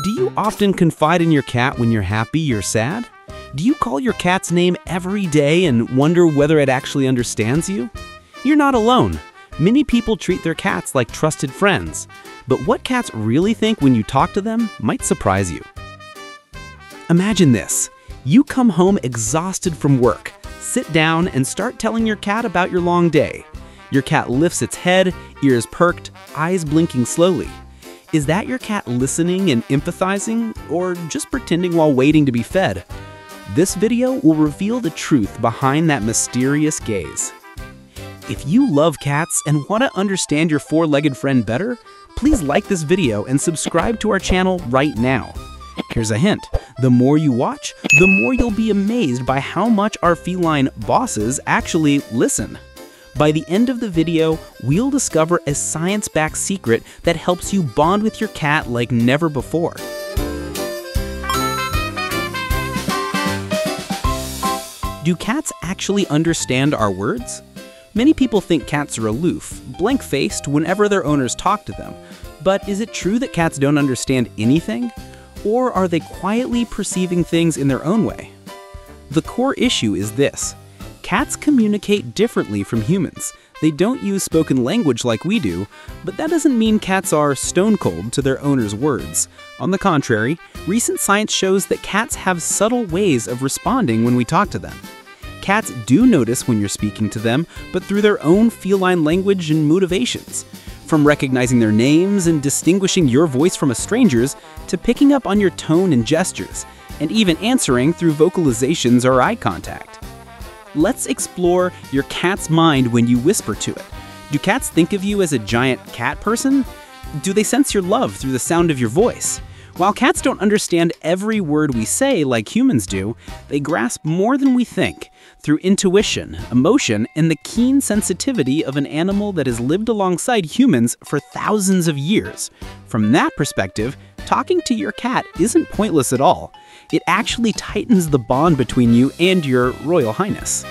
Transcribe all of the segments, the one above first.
Do you often confide in your cat when you're happy or sad? Do you call your cat's name every day and wonder whether it actually understands you? You're not alone. Many people treat their cats like trusted friends. But what cats really think when you talk to them might surprise you. Imagine this. You come home exhausted from work, sit down, and start telling your cat about your long day. Your cat lifts its head, ears perked, eyes blinking slowly. Is that your cat listening and empathizing, or just pretending while waiting to be fed? This video will reveal the truth behind that mysterious gaze. If you love cats and want to understand your four-legged friend better, please like this video and subscribe to our channel right now. Here's a hint. The more you watch, the more you'll be amazed by how much our feline bosses actually listen. By the end of the video, we'll discover a science-backed secret that helps you bond with your cat like never before. Do cats actually understand our words? Many people think cats are aloof, blank-faced whenever their owners talk to them. But is it true that cats don't understand anything? Or are they quietly perceiving things in their own way? The core issue is this. Cats communicate differently from humans. They don't use spoken language like we do, but that doesn't mean cats are stone cold to their owner's words. On the contrary, recent science shows that cats have subtle ways of responding when we talk to them. Cats do notice when you're speaking to them, but through their own feline language and motivations. From recognizing their names and distinguishing your voice from a stranger's, to picking up on your tone and gestures, and even answering through vocalizations or eye contact. Let's explore your cat's mind when you whisper to it. Do cats think of you as a giant cat person? Do they sense your love through the sound of your voice? While cats don't understand every word we say like humans do, they grasp more than we think through intuition, emotion, and the keen sensitivity of an animal that has lived alongside humans for thousands of years. From that perspective, talking to your cat isn't pointless at all. It actually tightens the bond between you and your Royal Highness.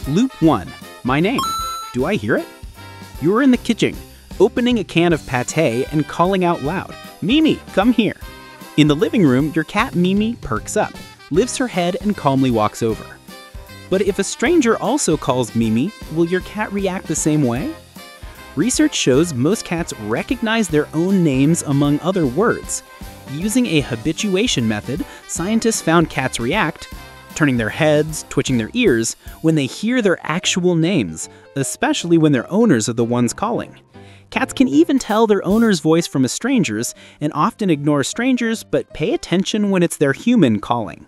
Loop 1. My name. Do I hear it? You're in the kitchen, opening a can of pâté and calling out loud, "Mimi, come here." In the living room, your cat Mimi perks up, lifts her head, and calmly walks over. But if a stranger also calls Mimi, will your cat react the same way? Research shows most cats recognize their own names among other words. Using a habituation method, scientists found cats react, turning their heads, twitching their ears, when they hear their actual names, especially when their owners are the ones calling. Cats can even tell their owner's voice from a stranger's and often ignore strangers but pay attention when it's their human calling.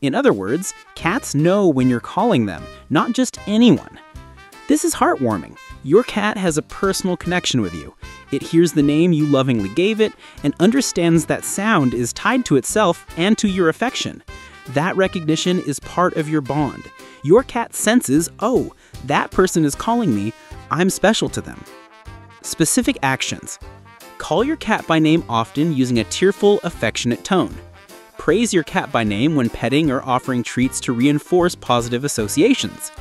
In other words, cats know when you're calling them, not just anyone. This is heartwarming. Your cat has a personal connection with you. It hears the name you lovingly gave it and understands that sound is tied to itself and to your affection. That recognition is part of your bond. Your cat senses, oh, that person is calling me, I'm special to them. Specific actions. Call your cat by name often using a tearful, affectionate tone. Praise your cat by name when petting or offering treats to reinforce positive associations.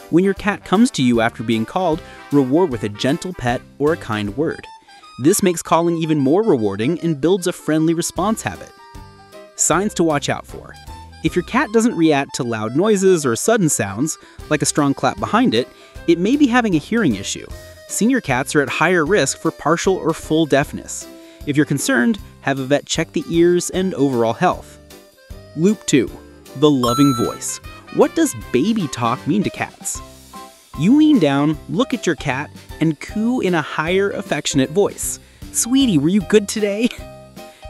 When your cat comes to you after being called, reward with a gentle pet or a kind word. This makes calling even more rewarding and builds a friendly response habit. Signs to watch out for. If your cat doesn't react to loud noises or sudden sounds, like a strong clap behind it, it may be having a hearing issue. Senior cats are at higher risk for partial or full deafness. If you're concerned, have a vet check the ears and overall health. Loop 2. The loving voice. What does baby talk mean to cats? You lean down, look at your cat, and coo in a higher, affectionate voice. "Sweetie, were you good today?"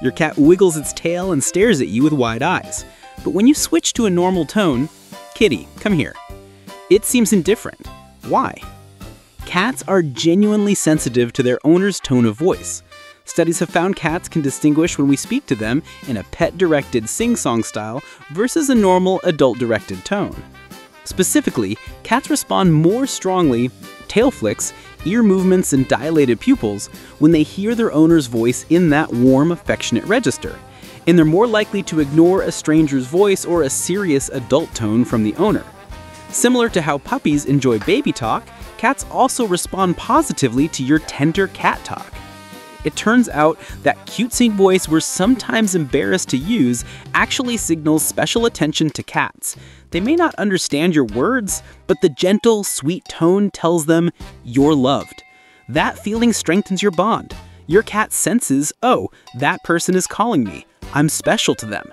Your cat wiggles its tail and stares at you with wide eyes. But when you switch to a normal tone, "Kitty, come here," it seems indifferent. Why? Cats are genuinely sensitive to their owner's tone of voice. Studies have found cats can distinguish when we speak to them in a pet-directed sing-song style versus a normal adult-directed tone. Specifically, cats respond more strongly, tail flicks, ear movements, and dilated pupils when they hear their owner's voice in that warm, affectionate register. And they're more likely to ignore a stranger's voice or a serious adult tone from the owner. Similar to how puppies enjoy baby talk, Cats also respond positively to your tender cat talk. It turns out that cutesy voice we're sometimes embarrassed to use actually signals special attention to cats. They may not understand your words, but the gentle, sweet tone tells them you're loved. That feeling strengthens your bond. Your cat senses, oh, that person is calling me. I'm special to them.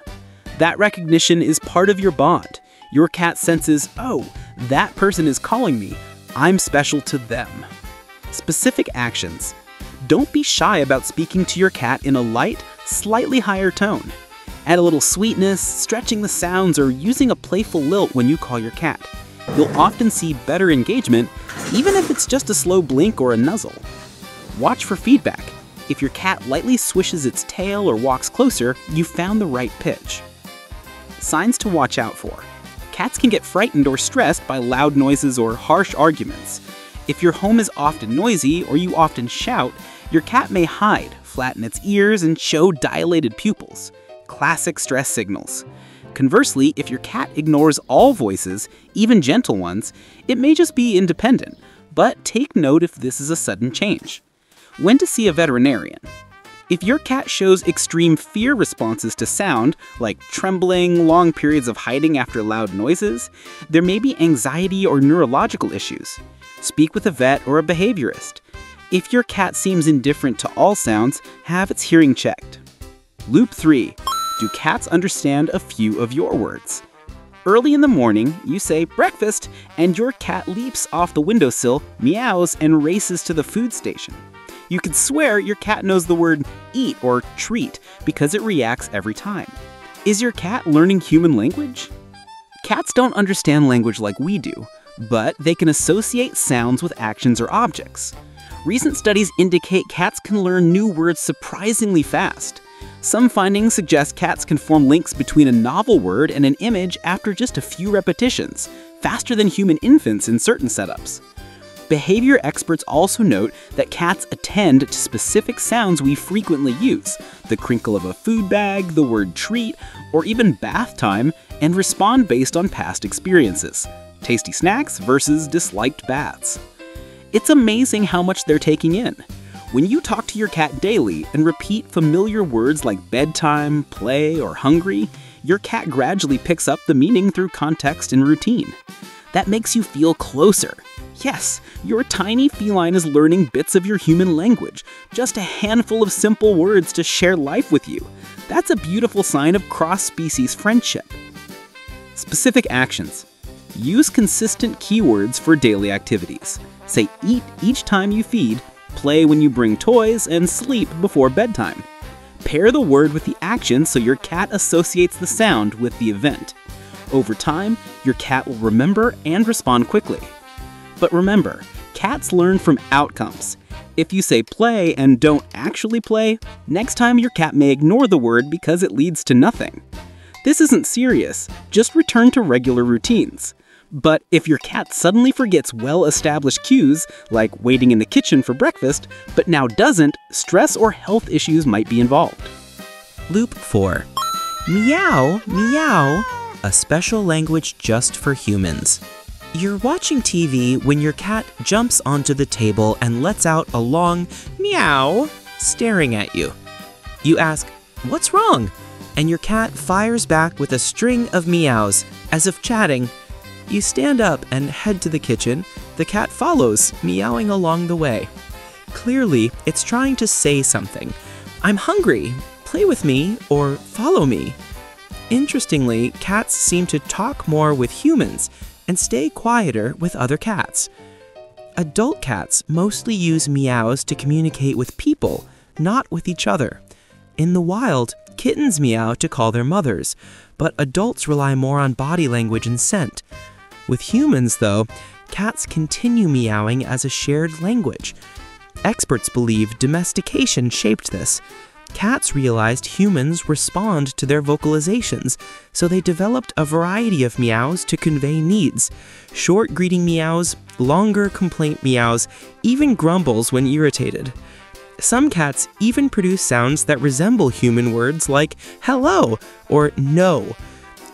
That recognition is part of your bond. Your cat senses, oh, that person is calling me. I'm special to them. Specific actions. Don't be shy about speaking to your cat in a light, slightly higher tone. Add a little sweetness, stretching the sounds, or using a playful lilt when you call your cat. You'll often see better engagement, even if it's just a slow blink or a nuzzle. Watch for feedback. If your cat lightly swishes its tail or walks closer, you found the right pitch. Signs to watch out for. Cats can get frightened or stressed by loud noises or harsh arguments. If your home is often noisy or you often shout, your cat may hide, flatten its ears, and show dilated pupils. Classic stress signals. Conversely, if your cat ignores all voices, even gentle ones, it may just be independent, but take note if this is a sudden change. When to see a veterinarian. If your cat shows extreme fear responses to sound, like trembling, long periods of hiding after loud noises, there may be anxiety or neurological issues. Speak with a vet or a behaviorist. If your cat seems indifferent to all sounds, have its hearing checked. Loop 3. Do cats understand a few of your words? Early in the morning, you say breakfast, and your cat leaps off the windowsill, meows, and races to the food station. You could swear your cat knows the word eat or treat because it reacts every time. Is your cat learning human language? Cats don't understand language like we do, but they can associate sounds with actions or objects. Recent studies indicate cats can learn new words surprisingly fast. Some findings suggest cats can form links between a novel word and an image after just a few repetitions, faster than human infants in certain setups. Behavior experts also note that cats attend to specific sounds we frequently use, the crinkle of a food bag, the word treat, or even bath time, and respond based on past experiences. Tasty snacks versus disliked baths. It's amazing how much they're taking in. When you talk to your cat daily and repeat familiar words like bedtime, play, or hungry, your cat gradually picks up the meaning through context and routine. That makes you feel closer. Yes, your tiny feline is learning bits of your human language, just a handful of simple words to share life with you. That's a beautiful sign of cross-species friendship. Specific actions. Use consistent keywords for daily activities. Say eat each time you feed, play when you bring toys, and sleep before bedtime. Pair the word with the action so your cat associates the sound with the event. Over time, your cat will remember and respond quickly. But remember, cats learn from outcomes. If you say play and don't actually play, next time your cat may ignore the word because it leads to nothing. This isn't serious, just return to regular routines. But if your cat suddenly forgets well-established cues, like waiting in the kitchen for breakfast, but now doesn't, stress or health issues might be involved. Loop 4. Meow, meow, a special language just for humans. You're watching TV when your cat jumps onto the table and lets out a long meow, staring at you. You ask, "What's wrong?" And your cat fires back with a string of meows, as if chatting. You stand up and head to the kitchen. The cat follows, meowing along the way. Clearly, it's trying to say something. "I'm hungry, play with me," or "follow me." Interestingly, cats seem to talk more with humans and stay quieter with other cats. Adult cats mostly use meows to communicate with people, not with each other. In the wild, kittens meow to call their mothers, but adults rely more on body language and scent. With humans, though, cats continue meowing as a shared language. Experts believe domestication shaped this. Cats realized humans respond to their vocalizations, so they developed a variety of meows to convey needs. Short greeting meows, longer complaint meows, even grumbles when irritated. Some cats even produce sounds that resemble human words like hello or no.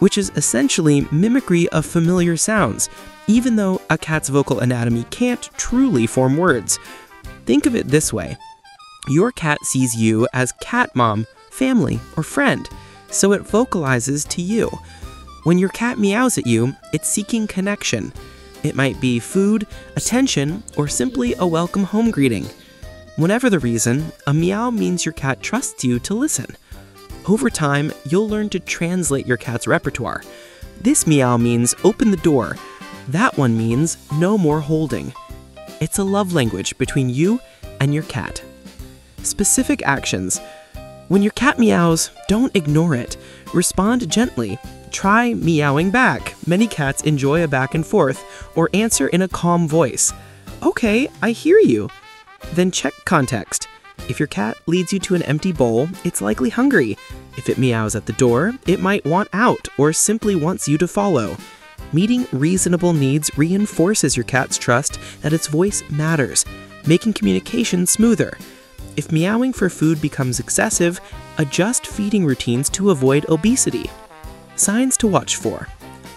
which is essentially mimicry of familiar sounds, even though a cat's vocal anatomy can't truly form words. Think of it this way. Your cat sees you as cat mom, family, or friend, so it vocalizes to you. When your cat meows at you, it's seeking connection. It might be food, attention, or simply a welcome home greeting. Whatever the reason, a meow means your cat trusts you to listen. Over time, you'll learn to translate your cat's repertoire. This meow means open the door. That one means no more holding. It's a love language between you and your cat. Specific actions. When your cat meows, don't ignore it. Respond gently. Try meowing back. Many cats enjoy a back and forth, or answer in a calm voice. Okay, I hear you. Then check context. If your cat leads you to an empty bowl, it's likely hungry. If it meows at the door, it might want out or simply wants you to follow. Meeting reasonable needs reinforces your cat's trust that its voice matters, making communication smoother. If meowing for food becomes excessive, adjust feeding routines to avoid obesity. Signs to watch for.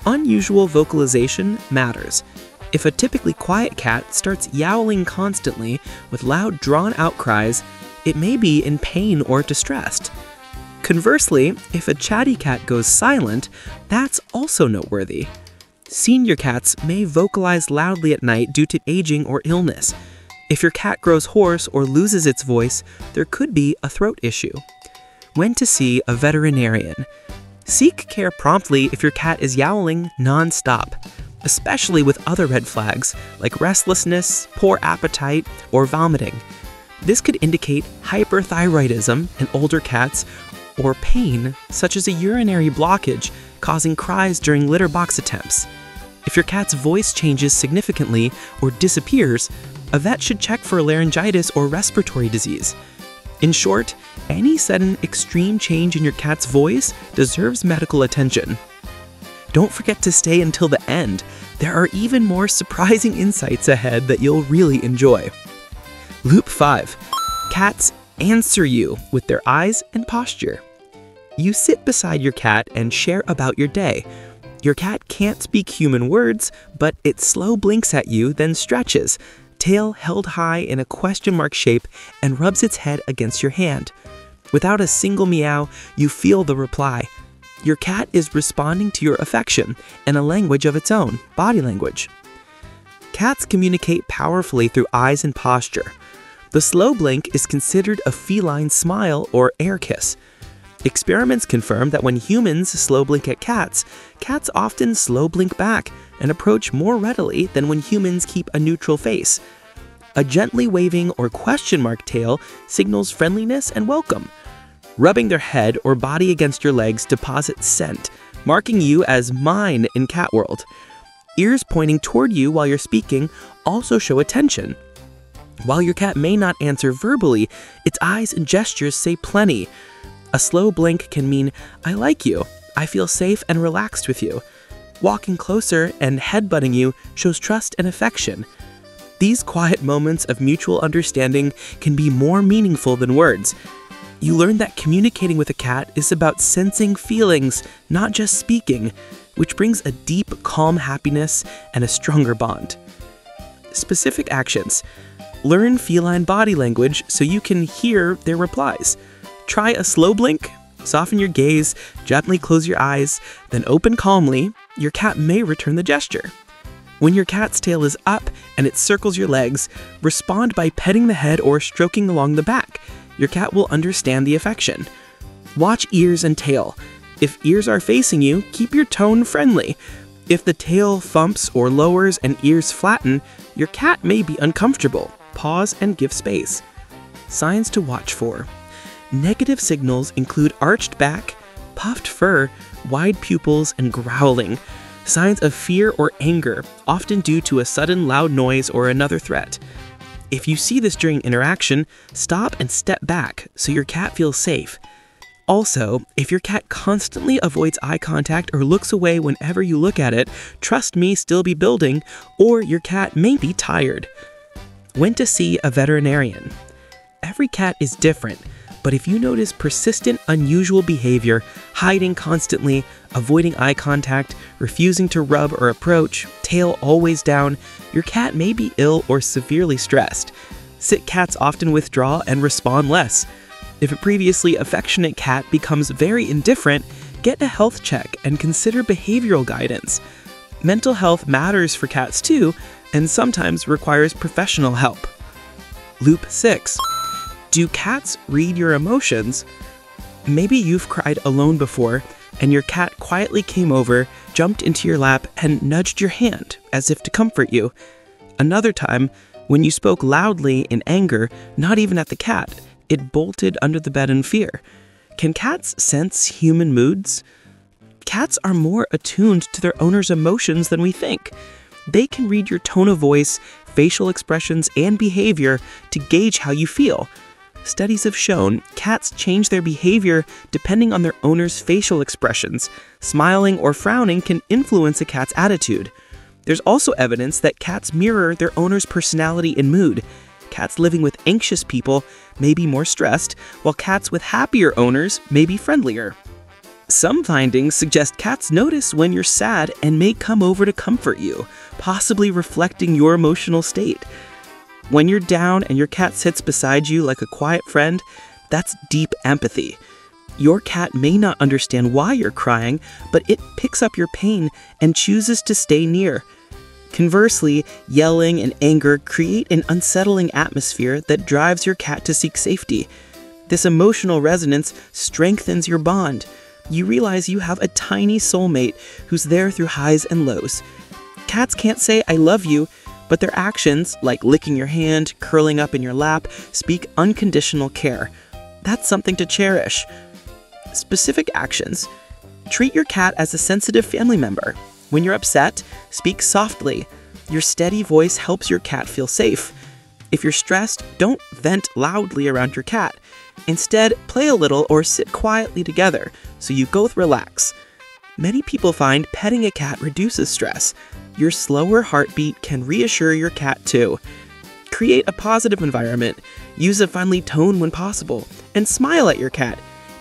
Unusual vocalization matters. If a typically quiet cat starts yowling constantly with loud drawn-out cries, it may be in pain or distressed. Conversely, if a chatty cat goes silent, that's also noteworthy. Senior cats may vocalize loudly at night due to aging or illness. If your cat grows hoarse or loses its voice, there could be a throat issue. When to see a veterinarian. Seek care promptly if your cat is yowling non-stop, especially with other red flags like restlessness, poor appetite, or vomiting. This could indicate hyperthyroidism in older cats or pain, such as a urinary blockage causing cries during litter box attempts. If your cat's voice changes significantly or disappears, a vet should check for laryngitis or respiratory disease. In short, any sudden extreme change in your cat's voice deserves medical attention. Don't forget to stay until the end. There are even more surprising insights ahead that you'll really enjoy. Loop 5. Cats answer you with their eyes and posture. You sit beside your cat and share about your day. Your cat can't speak human words, but it slow blinks at you, then stretches, tail held high in a question mark shape, and rubs its head against your hand. Without a single meow, you feel the reply. Your cat is responding to your affection in a language of its own, body language. Cats communicate powerfully through eyes and posture. The slow blink is considered a feline smile or air kiss. Experiments confirm that when humans slow blink at cats, cats often slow blink back and approach more readily than when humans keep a neutral face. A gently waving or question mark tail signals friendliness and welcome. Rubbing their head or body against your legs deposits scent, marking you as mine in cat world. Ears pointing toward you while you're speaking also show attention. While your cat may not answer verbally, its eyes and gestures say plenty. A slow blink can mean, I like you, I feel safe and relaxed with you. Walking closer and headbutting you shows trust and affection. These quiet moments of mutual understanding can be more meaningful than words. You learn that communicating with a cat is about sensing feelings, not just speaking, which brings a deep, calm happiness and a stronger bond. Specific actions. Learn feline body language so you can hear their replies. Try a slow blink, soften your gaze, gently close your eyes, then open calmly. Your cat may return the gesture. When your cat's tail is up and it circles your legs, respond by petting the head or stroking along the back. Your cat will understand the affection. Watch ears and tail. If ears are facing you, keep your tone friendly. If the tail thumps or lowers and ears flatten, your cat may be uncomfortable. Pause and give space. Signs to watch for. Negative signals include arched back, puffed fur, wide pupils, and growling. Signs of fear or anger, often due to a sudden loud noise or another threat. If you see this during interaction, stop and step back so your cat feels safe. Also, if your cat constantly avoids eye contact or looks away whenever you look at it, trust me, still be building, or your cat may be tired. When to see a veterinarian. Every cat is different. But if you notice persistent, unusual behavior, hiding constantly, avoiding eye contact, refusing to rub or approach, tail always down, your cat may be ill or severely stressed. Sick cats often withdraw and respond less. If a previously affectionate cat becomes very indifferent, get a health check and consider behavioral guidance. Mental health matters for cats too, and sometimes requires professional help. Loop 6. Do cats read your emotions? Maybe you've cried alone before, and your cat quietly came over, jumped into your lap, and nudged your hand, as if to comfort you. Another time, when you spoke loudly in anger, not even at the cat, it bolted under the bed in fear. Can cats sense human moods? Cats are more attuned to their owner's emotions than we think. They can read your tone of voice, facial expressions, and behavior to gauge how you feel. Studies have shown cats change their behavior depending on their owner's facial expressions. Smiling or frowning can influence a cat's attitude. There's also evidence that cats mirror their owner's personality and mood. Cats living with anxious people may be more stressed, while cats with happier owners may be friendlier. Some findings suggest cats notice when you're sad and may come over to comfort you, possibly reflecting your emotional state. When you're down and your cat sits beside you like a quiet friend, that's deep empathy. Your cat may not understand why you're crying, but it picks up your pain and chooses to stay near. Conversely, yelling and anger create an unsettling atmosphere that drives your cat to seek safety. This emotional resonance strengthens your bond. You realize you have a tiny soulmate who's there through highs and lows. Cats can't say "I love you," but their actions, like licking your hand, curling up in your lap, speak unconditional care. That's something to cherish. Specific actions. Treat your cat as a sensitive family member. When you're upset, speak softly. Your steady voice helps your cat feel safe. If you're stressed, don't vent loudly around your cat. Instead, play a little or sit quietly together so you both relax. Many people find petting a cat reduces stress. Your slower heartbeat can reassure your cat too. Create a positive environment. Use a friendly tone when possible, and smile at your cat.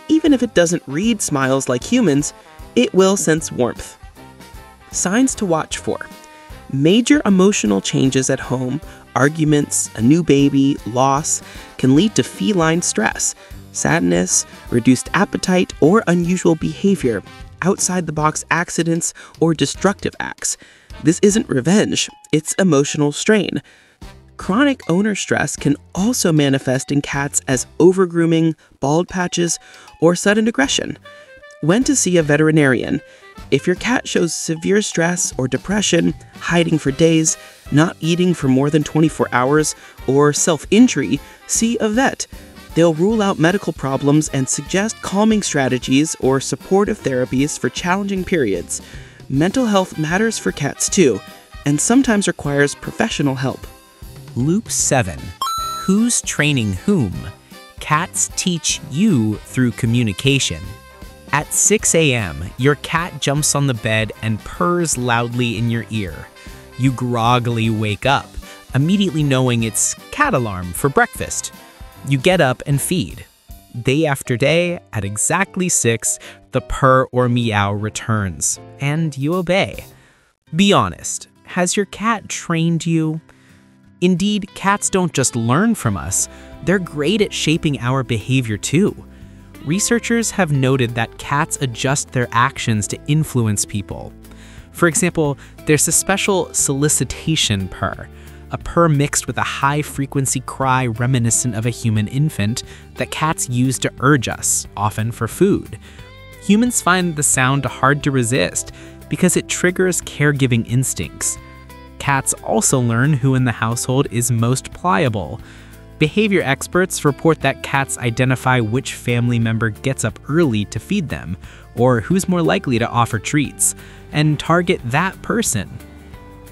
Even if it doesn't read smiles like humans, it will sense warmth. Signs to watch for. Major emotional changes at home, arguments, a new baby, loss, can lead to feline stress, sadness, reduced appetite, or unusual behavior, outside-the-box accidents, or destructive acts. This isn't revenge, it's emotional strain. Chronic owner stress can also manifest in cats as overgrooming, bald patches, or sudden aggression. When to see a veterinarian. If your cat shows severe stress or depression, hiding for days, not eating for more than 24 hours, or self-injury, see a vet. They'll rule out medical problems and suggest calming strategies or supportive therapies for challenging periods. Mental health matters for cats too, and sometimes requires professional help. Loop 7. Who's training whom? Cats teach you through communication. At 6 a.m., your cat jumps on the bed and purrs loudly in your ear. You groggily wake up, immediately knowing it's cat alarm for breakfast. You get up and feed. Day after day, at exactly 6, the purr or meow returns, and you obey. Be honest, has your cat trained you? Indeed, cats don't just learn from us, they're great at shaping our behavior too. Researchers have noted that cats adjust their actions to influence people. For example, there's a special solicitation purr, a purr mixed with a high-frequency cry reminiscent of a human infant that cats use to urge us, often for food. Humans find the sound hard to resist because it triggers caregiving instincts. Cats also learn who in the household is most pliable. Behavior experts report that cats identify which family member gets up early to feed them, or who's more likely to offer treats, and target that person.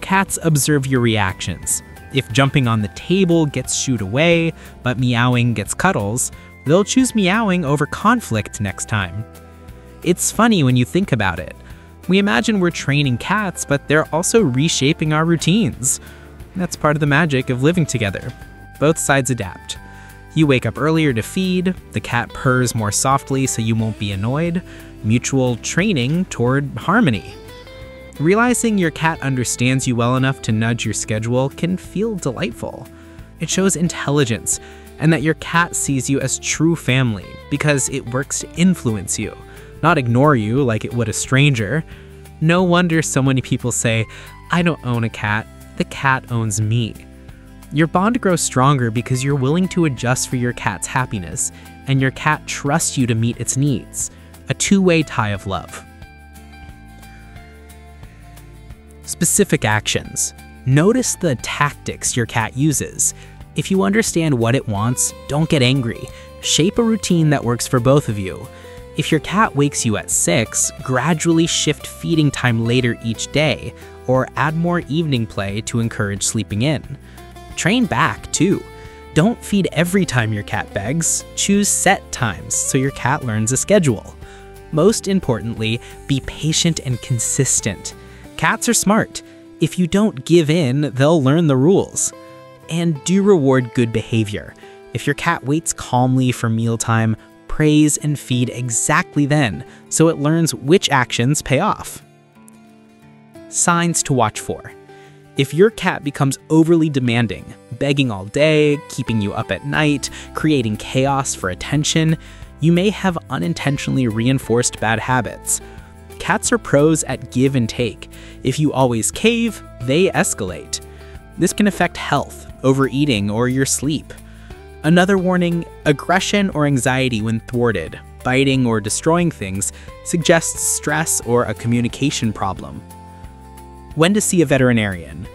Cats observe your reactions. If jumping on the table gets shooed away, but meowing gets cuddles, they'll choose meowing over conflict next time. It's funny when you think about it. We imagine we're training cats, but they're also reshaping our routines. That's part of the magic of living together. Both sides adapt. You wake up earlier to feed, the cat purrs more softly so you won't be annoyed, mutual training toward harmony. Realizing your cat understands you well enough to nudge your schedule can feel delightful. It shows intelligence and that your cat sees you as true family because it works to influence you, not ignore you like it would a stranger. No wonder so many people say, "I don't own a cat, the cat owns me." Your bond grows stronger because you're willing to adjust for your cat's happiness, and your cat trusts you to meet its needs. A two-way tie of love. Specific actions. Notice the tactics your cat uses. If you understand what it wants, don't get angry. Shape a routine that works for both of you. If your cat wakes you at 6, gradually shift feeding time later each day, or add more evening play to encourage sleeping in. Train back, too. Don't feed every time your cat begs. Choose set times so your cat learns a schedule. Most importantly, be patient and consistent. Cats are smart. If you don't give in, they'll learn the rules. And do reward good behavior. If your cat waits calmly for mealtime, praise and feed exactly then, so it learns which actions pay off. Signs to watch for. If your cat becomes overly demanding, begging all day, keeping you up at night, creating chaos for attention, you may have unintentionally reinforced bad habits. Cats are pros at give and take. If you always cave, they escalate. This can affect health, overeating, or your sleep. Another warning, aggression or anxiety when thwarted, biting or destroying things, suggests stress or a communication problem. When to see a veterinarian.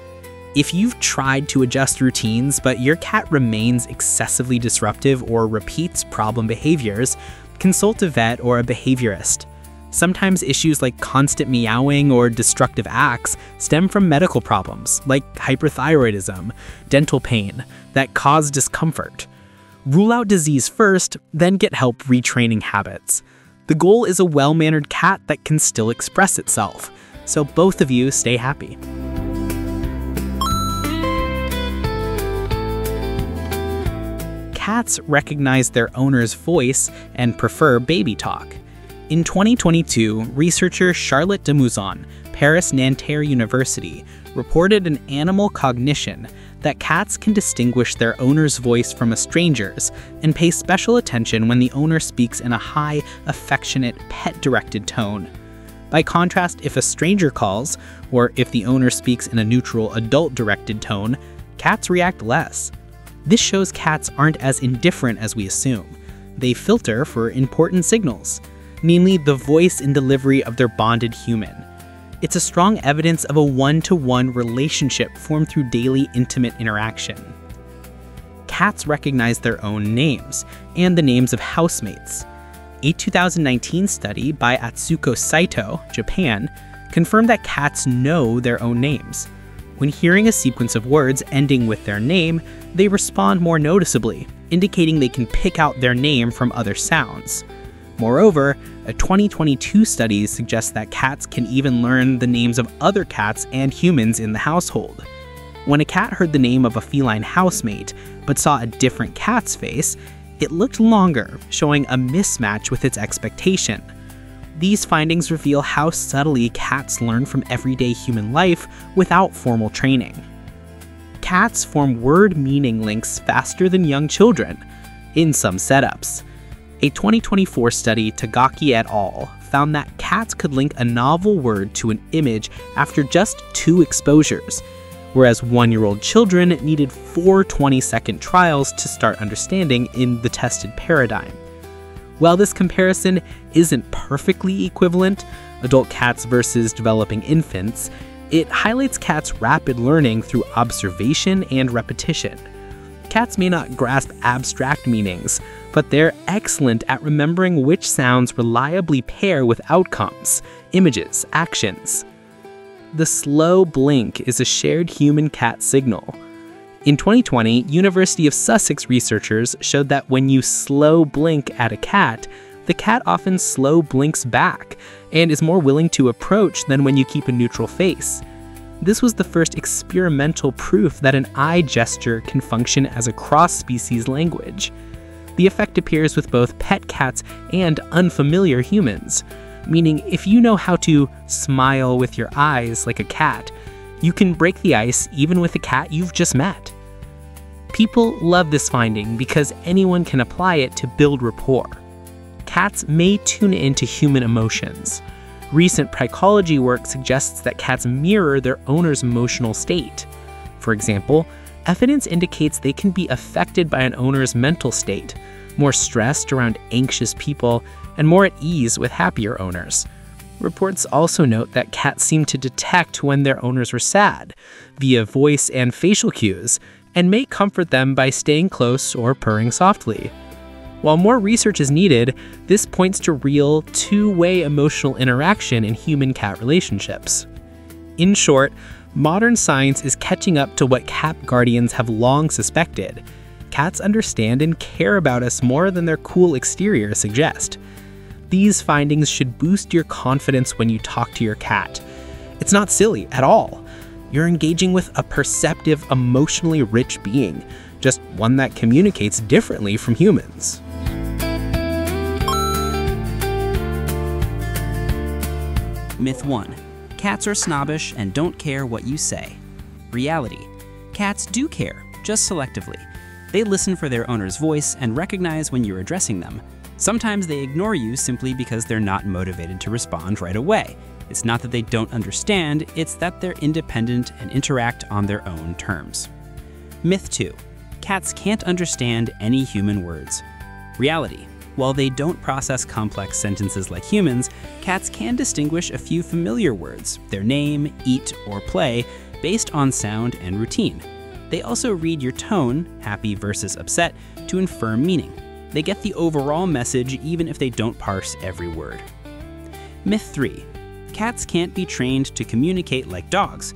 If you've tried to adjust routines but your cat remains excessively disruptive or repeats problem behaviors, consult a vet or a behaviorist. Sometimes issues like constant meowing or destructive acts stem from medical problems like hyperthyroidism, dental pain, that cause discomfort. Rule out disease first, then get help retraining habits. The goal is a well-mannered cat that can still express itself, so both of you stay happy. Cats recognize their owner's voice and prefer baby talk. In 2022, researcher Charlotte de Mouzon, Paris Nanterre University, reported in Animal Cognition that cats can distinguish their owner's voice from a stranger's and pay special attention when the owner speaks in a high, affectionate, pet-directed tone. By contrast, if a stranger calls, or if the owner speaks in a neutral, adult-directed tone, cats react less. This shows cats aren't as indifferent as we assume. They filter for important signals, namely the voice and delivery of their bonded human. It's a strong evidence of a one-to-one relationship formed through daily intimate interaction. Cats recognize their own names, and the names of housemates. A 2019 study by Atsuko Saito, Japan, confirmed that cats know their own names. When hearing a sequence of words ending with their name, they respond more noticeably, indicating they can pick out their name from other sounds. Moreover, a 2022 study suggests that cats can even learn the names of other cats and humans in the household. When a cat heard the name of a feline housemate, but saw a different cat's face, it looked longer, showing a mismatch with its expectation. These findings reveal how subtly cats learn from everyday human life without formal training. Cats form word meaning links faster than young children, in some setups. A 2024 study, Tagaki et al., found that cats could link a novel word to an image after just 2 exposures, whereas 1-year-old children needed 4 20-second trials to start understanding in the tested paradigm. While this comparison isn't perfectly equivalent, adult cats versus developing infants, it highlights cats' rapid learning through observation and repetition. Cats may not grasp abstract meanings, but they're excellent at remembering which sounds reliably pair with outcomes, images, actions. The slow blink is a shared human-cat signal. In 2020, University of Sussex researchers showed that when you slow blink at a cat, the cat often slow blinks back and is more willing to approach than when you keep a neutral face. This was the first experimental proof that an eye gesture can function as a cross-species language. The effect appears with both pet cats and unfamiliar humans, meaning if you know how to smile with your eyes like a cat, you can break the ice even with a cat you've just met. People love this finding because anyone can apply it to build rapport. Cats may tune into human emotions. Recent psychology work suggests that cats mirror their owner's emotional state. For example, evidence indicates they can be affected by an owner's mental state, more stressed around anxious people, and more at ease with happier owners. Reports also note that cats seem to detect when their owners were sad via voice and facial cues, and may comfort them by staying close or purring softly. While more research is needed, this points to real, two-way emotional interaction in human-cat relationships. In short, modern science is catching up to what cat guardians have long suspected. Cats understand and care about us more than their cool exteriors suggest. These findings should boost your confidence when you talk to your cat. It's not silly at all. You're engaging with a perceptive, emotionally rich being, just one that communicates differently from humans. Myth 1. Cats are snobbish and don't care what you say. Reality. Cats do care, just selectively. They listen for their owner's voice and recognize when you're addressing them. Sometimes they ignore you simply because they're not motivated to respond right away. It's not that they don't understand, it's that they're independent and interact on their own terms. Myth 2. Cats can't understand any human words. Reality. While they don't process complex sentences like humans, cats can distinguish a few familiar words, their name, eat, or play, based on sound and routine. They also read your tone, happy versus upset, to infer meaning. They get the overall message even if they don't parse every word. Myth 3. Cats can't be trained to communicate like dogs.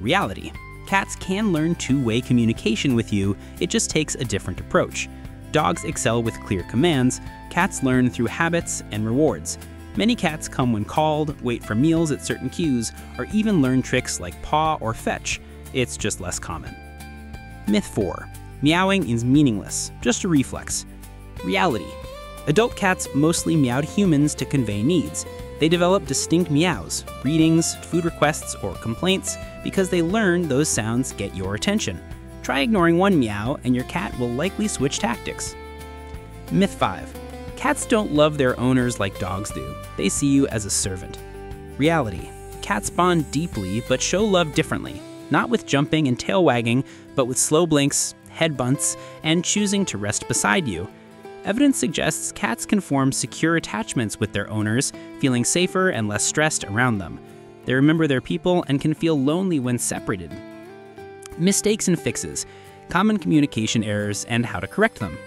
Reality. Cats can learn two-way communication with you, it just takes a different approach. Dogs excel with clear commands, cats learn through habits and rewards. Many cats come when called, wait for meals at certain cues, or even learn tricks like paw or fetch. It's just less common. Myth 4. Meowing is meaningless, just a reflex. Reality. Adult cats mostly meow to humans to convey needs. They develop distinct meows, greetings, food requests, or complaints because they learn those sounds get your attention. Try ignoring one meow and your cat will likely switch tactics. Myth 5. Cats don't love their owners like dogs do. They see you as a servant. Reality. Cats bond deeply but show love differently, not with jumping and tail wagging, but with slow blinks, head bunts, and choosing to rest beside you. Evidence suggests cats can form secure attachments with their owners, feeling safer and less stressed around them. They remember their people and can feel lonely when separated. Mistakes and fixes, common communication errors, and how to correct them.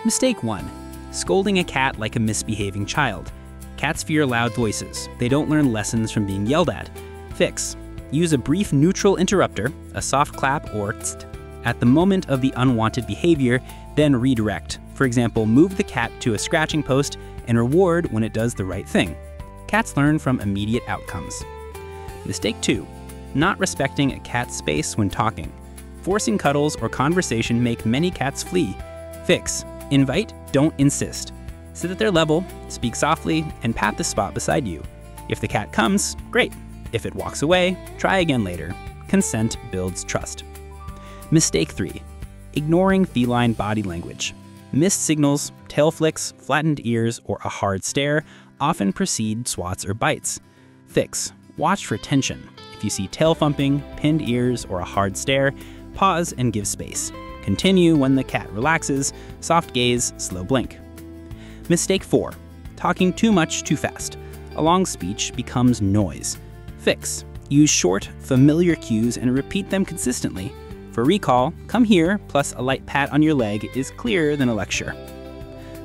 Mistake 1. Scolding a cat like a misbehaving child. Cats fear loud voices. They don't learn lessons from being yelled at. Fix. Use a brief neutral interrupter, a soft clap or tst, at the moment of the unwanted behavior, then redirect. For example, move the cat to a scratching post and reward when it does the right thing. Cats learn from immediate outcomes. Mistake 2. Not respecting a cat's space when talking. Forcing cuddles or conversation make many cats flee. Fix. Invite, don't insist. Sit at their level, speak softly, and pat the spot beside you. If the cat comes, great. If it walks away, try again later. Consent builds trust. Mistake 3. Ignoring feline body language. Missed signals, tail flicks, flattened ears, or a hard stare often precede swats or bites. Fix. Watch for tension. If you see tail thumping, pinned ears, or a hard stare, pause and give space. Continue when the cat relaxes, soft gaze, slow blink. Mistake 4. Talking too much too fast. A long speech becomes noise. Fix. Use short, familiar cues and repeat them consistently. For recall, come here plus a light pat on your leg is clearer than a lecture.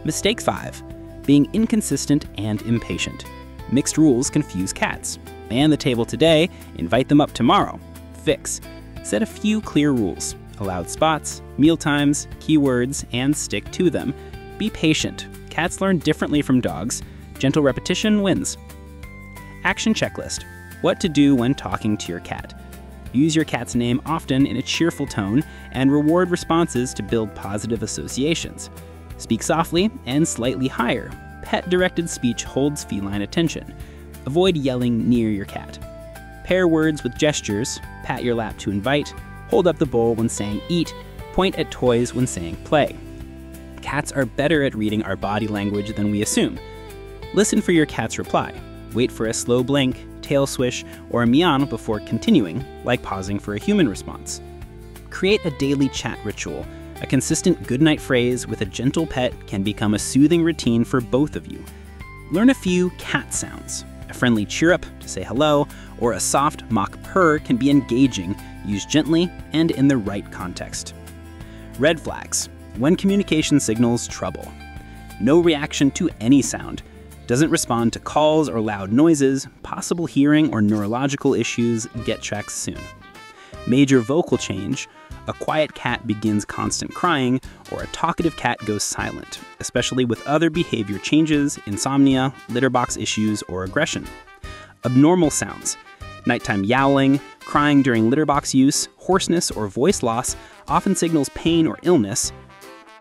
Mistake 5. Being inconsistent and impatient. Mixed rules confuse cats. Man the table today, invite them up tomorrow. Fix. Set a few clear rules. Allowed spots, meal times, keywords, and stick to them. Be patient. Cats learn differently from dogs. Gentle repetition wins. Action checklist. What to do when talking to your cat. Use your cat's name often in a cheerful tone and reward responses to build positive associations. Speak softly and slightly higher. Pet-directed speech holds feline attention. Avoid yelling near your cat. Pair words with gestures. Pat your lap to invite. Hold up the bowl when saying eat. Point at toys when saying play. Cats are better at reading our body language than we assume. Listen for your cat's reply. Wait for a slow blink, tail swish, or a meow before continuing, like pausing for a human response. Create a daily chat ritual. A consistent goodnight phrase with a gentle pet can become a soothing routine for both of you. Learn a few cat sounds. A friendly chirrup to say hello, or a soft mock purr can be engaging, used gently and in the right context. Red flags. When communication signals trouble. No reaction to any sound. Doesn't respond to calls or loud noises. Possible hearing or neurological issues. Get checked soon. Major vocal change. A quiet cat begins constant crying, or a talkative cat goes silent, especially with other behavior changes, insomnia, litter box issues, or aggression. Abnormal sounds. Nighttime yowling, crying during litter box use, hoarseness or voice loss often signals pain or illness.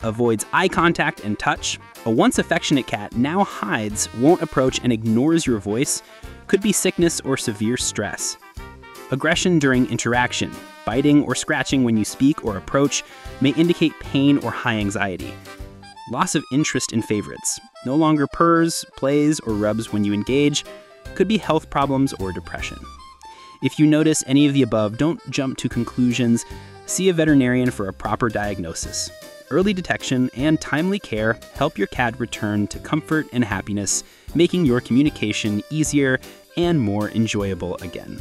Avoids eye contact and touch. A once affectionate cat now hides, won't approach, and ignores your voice. Could be sickness or severe stress. Aggression during interaction. Biting or scratching when you speak or approach may indicate pain or high anxiety. Loss of interest in favorites. No longer purrs, plays, or rubs when you engage. Could be health problems or depression. If you notice any of the above, don't jump to conclusions. See a veterinarian for a proper diagnosis. Early detection and timely care help your cat return to comfort and happiness, making your communication easier and more enjoyable again.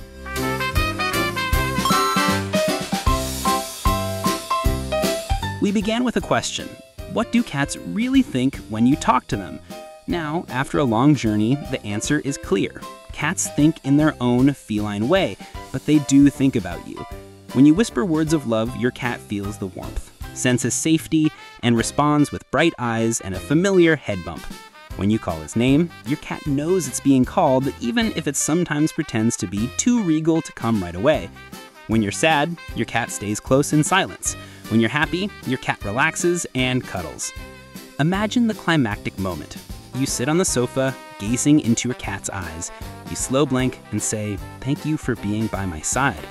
We began with a question. What do cats really think when you talk to them? Now, after a long journey, the answer is clear. Cats think in their own feline way, but they do think about you. When you whisper words of love, your cat feels the warmth, senses safety, and responds with bright eyes and a familiar head bump. When you call his name, your cat knows it's being called, even if it sometimes pretends to be too regal to come right away. When you're sad, your cat stays close in silence. When you're happy, your cat relaxes and cuddles. Imagine the climactic moment. You sit on the sofa, gazing into your cat's eyes. You slow blink and say, "Thank you for being by my side."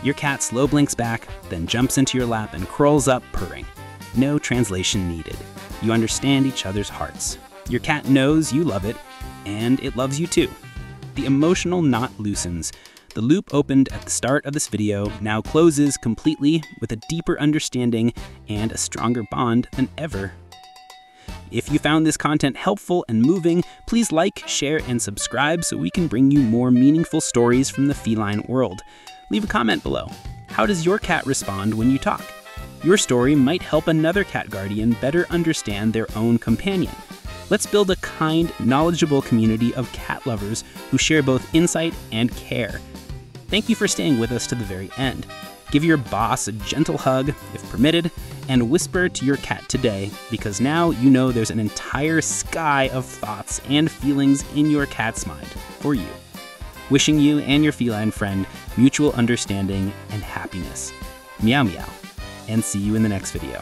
Your cat slow blinks back, then jumps into your lap and curls up purring. No translation needed. You understand each other's hearts. Your cat knows you love it, and it loves you too. The emotional knot loosens. The loop opened at the start of this video now closes completely with a deeper understanding and a stronger bond than ever. If you found this content helpful and moving, please like, share, and subscribe so we can bring you more meaningful stories from the feline world. Leave a comment below. How does your cat respond when you talk? Your story might help another cat guardian better understand their own companion. Let's build a kind, knowledgeable community of cat lovers who share both insight and care. Thank you for staying with us to the very end. Give your boss a gentle hug, if permitted, and whisper to your cat today, because now you know there's an entire sky of thoughts and feelings in your cat's mind for you. Wishing you and your feline friend mutual understanding and happiness. Meow meow, and see you in the next video.